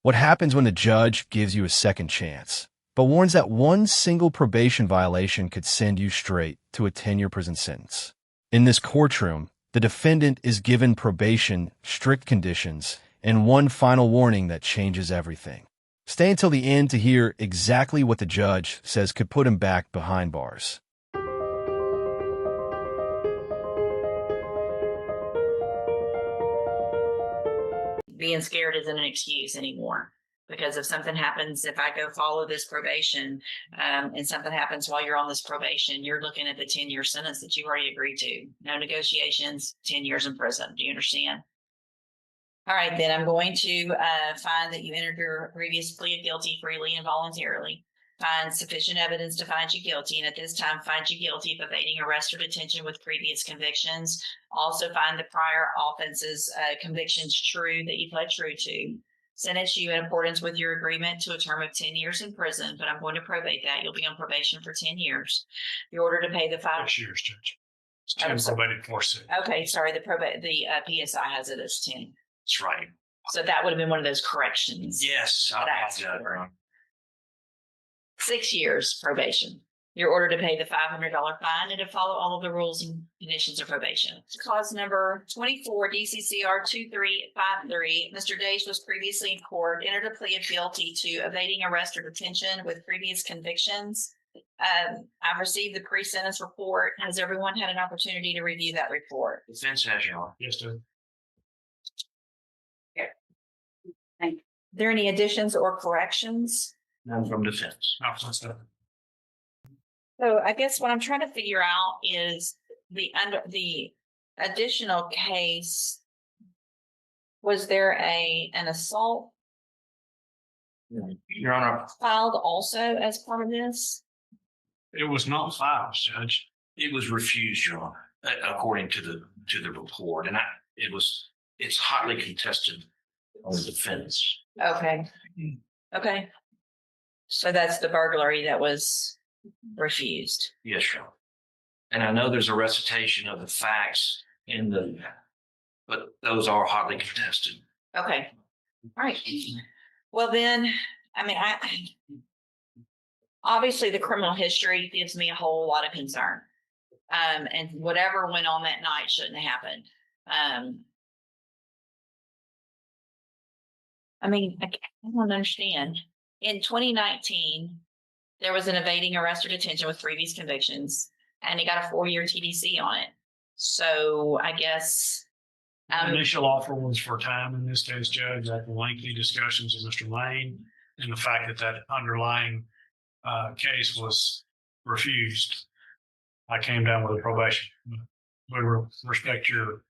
What happens when the judge gives you a second chance, but warns that one single probation violation could send you straight to a 10-year prison sentence? In this courtroom, the defendant is given probation, strict conditions, and one final warning that changes everything. Stay until the end to hear exactly what the judge says could put him back behind bars. Being scared isn't an excuse anymore, because if something happens, if I go follow this probation and something happens while you're on this probation, you're looking at the 10-year sentence that you already agreed to. No negotiations, 10 years in prison. Do you understand? All right, then I'm going to find that you entered your previous plea of guilty freely and voluntarily. Find sufficient evidence to find you guilty, and at this time find you guilty of evading arrest or detention with previous convictions. Also find the prior offenses convictions true that you pled true to. Sentence you in accordance with your agreement to a term of 10 years in prison, but I'm going to probate that. You'll be on probation for 10 years. The order to pay the 6 years, Judge. It's 10 probated for 6. Okay, sorry, the PSI has it as 10. That's right. So that would have been one of those corrections. Yes, I apologize. 6 years probation. You're ordered to pay the $500 fine and to follow all of the rules and conditions of probation. Clause number 24, DCCR 2353. Mr. Days was previously in court, entered a plea of guilty to evading arrest or detention with previous convictions. I've received the pre-sentence report. Has everyone had an opportunity to review that report? Defense has your honor. Yes, sir. Are there any additions or corrections? None from defense. So I guess what I'm trying to figure out is the additional case. Was there an assault Your Honor, filed also as part of this? it was not filed, Judge. It was refused, Your Honor, according to the report, and it's hotly contested on the defense. Okay. Okay. So that's the burglary that was refused. Yes, Your Honor. And I know there's a recitation of the facts but those are hotly contested. Okay. All right. Well, then, I mean, obviously the criminal history gives me a whole lot of concern. And whatever went on that night shouldn't have happened. I mean, I don't understand. In 2019, there was an evading arrest or detention with previous convictions, and he got a 4-year TDC on it. So I guess initial offer was for time in this case, Judge, after lengthy discussions with Mr. Lane and the fact that underlying case was refused. I came down with a probation. We respect your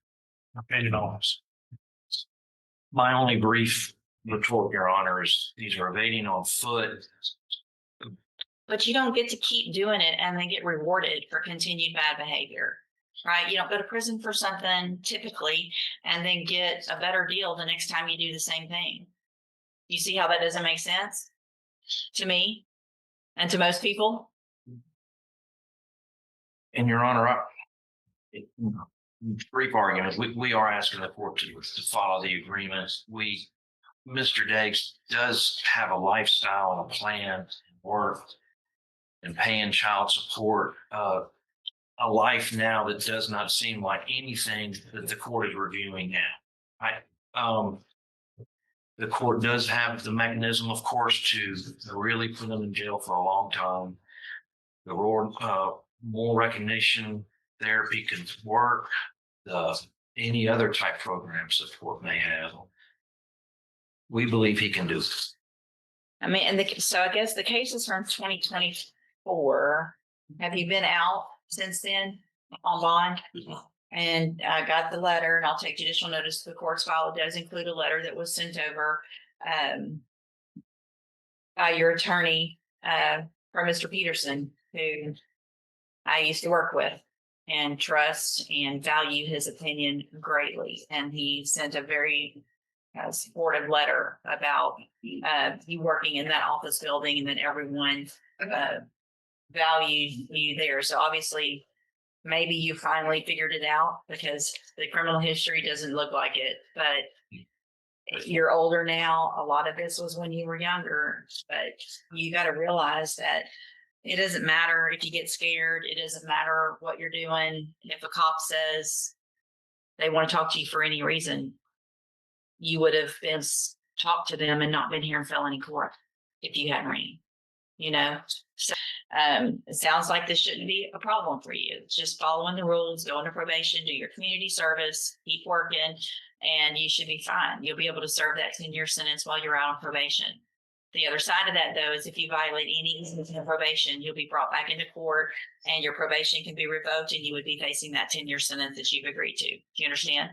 opinion on this. My only brief retort, Your Honor, is these are evading on foot. but you don't get to keep doing it and then get rewarded for continued bad behavior, right? You don't go to prison for something typically and then get a better deal the next time you do the same thing. You see how that doesn't make sense to me and to most people? And Your Honor, brief argument, we are asking the court to follow the agreement. Mr. Diggs does have a lifestyle and a plan, work and paying child support, a life now that does not seem like anything that the court is reviewing now. The court does have the mechanism, of course, to really put them in jail for a long time. The more recognition therapy can work, any other type programs the court may have. We believe he can do it. I mean, so I guess the case is from 2024. Have you been out since then on bond? And I got the letter, and I'll take judicial notice to the court's file. It does include a letter that was sent over by your attorney for Mr. Peterson, who I used to work with and trust and value his opinion greatly. And he sent a very supportive letter about you working in that office building, and that everyone valued you there. So obviously, maybe you finally figured it out, because the criminal history doesn't look like it. But You're older now. A lot of this was when you were younger, but you got to realize that it doesn't matter if you get scared. It doesn't matter what you're doing. If a cop says they want to talk to you for any reason, you would have been talked to them and not been here in felony court if you hadn't ran, you know? So, it sounds like this shouldn't be a problem for you. It's just following the rules, go into probation, do your community service, keep working, and you should be fine. You'll be able to serve that 10-year sentence while you're out on probation. The other side of that, though, is if you violate any instance of probation, you'll be brought back into court and your probation can be revoked and you would be facing that 10-year sentence that you've agreed to. Do you understand?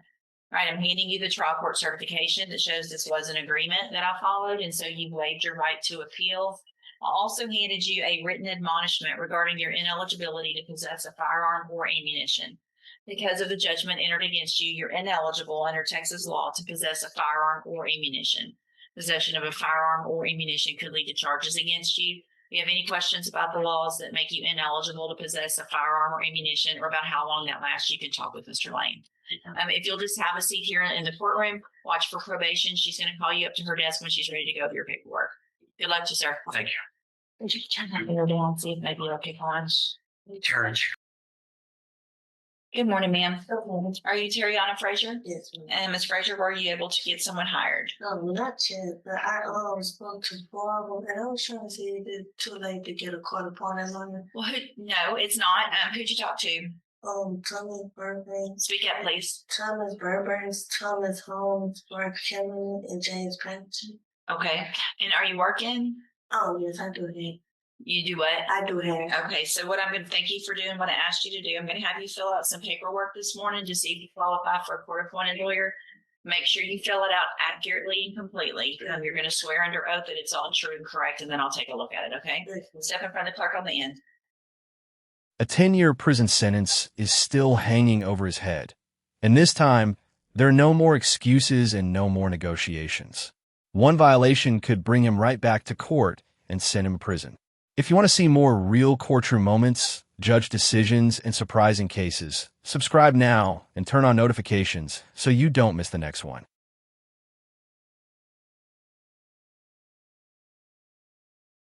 All right, I'm handing you the trial court certification that shows this was an agreement that I followed, and so you waived your right to appeal. I also handed you a written admonishment regarding your ineligibility to possess a firearm or ammunition. Because of the judgment entered against you, you're ineligible under Texas law to possess a firearm or ammunition. Possession of a firearm or ammunition could lead to charges against you. If you have any questions about the laws that make you ineligible to possess a firearm or ammunition or about how long that lasts, you can talk with Mr. Lane. If you'll just have a seat here in the courtroom, watch for probation. She's going to call you up to her desk when she's ready to go over your paperwork. Good luck to you, sir. Thank you. Would you turn that window down, see if maybe it'll kick on? Turn. Good morning, ma'am. Are you Terriana Frazier? Yes, ma'am. And Ms. Frazier, were you able to get someone hired? No, not yet, but I spoke to four of them, and I was trying to see if it's too late to get a court appointed lawyer. Well, no, it's not. Who'd you talk to? Thomas Burbanks, Speak up, please. Thomas Burbanks, Thomas Holmes, Mark Cameron, and James Patterson. Okay. And are you working? Oh, yes, I do have. You do what? I do have. Okay, so what I'm going to thank you for doing what I asked you to do. I'm going to have you fill out some paperwork this morning to see if you qualify for a court-appointed lawyer. Make sure you fill it out accurately and completely. You're going to swear under oath that it's all true and correct, and then I'll take a look at it, okay? Step in front of the clerk on the end. A 10-year prison sentence is still hanging over his head. And this time, there are no more excuses and no more negotiations. One violation could bring him right back to court and send him to prison. If you want to see more real courtroom moments, judge decisions, and surprising cases, subscribe now and turn on notifications so you don't miss the next one.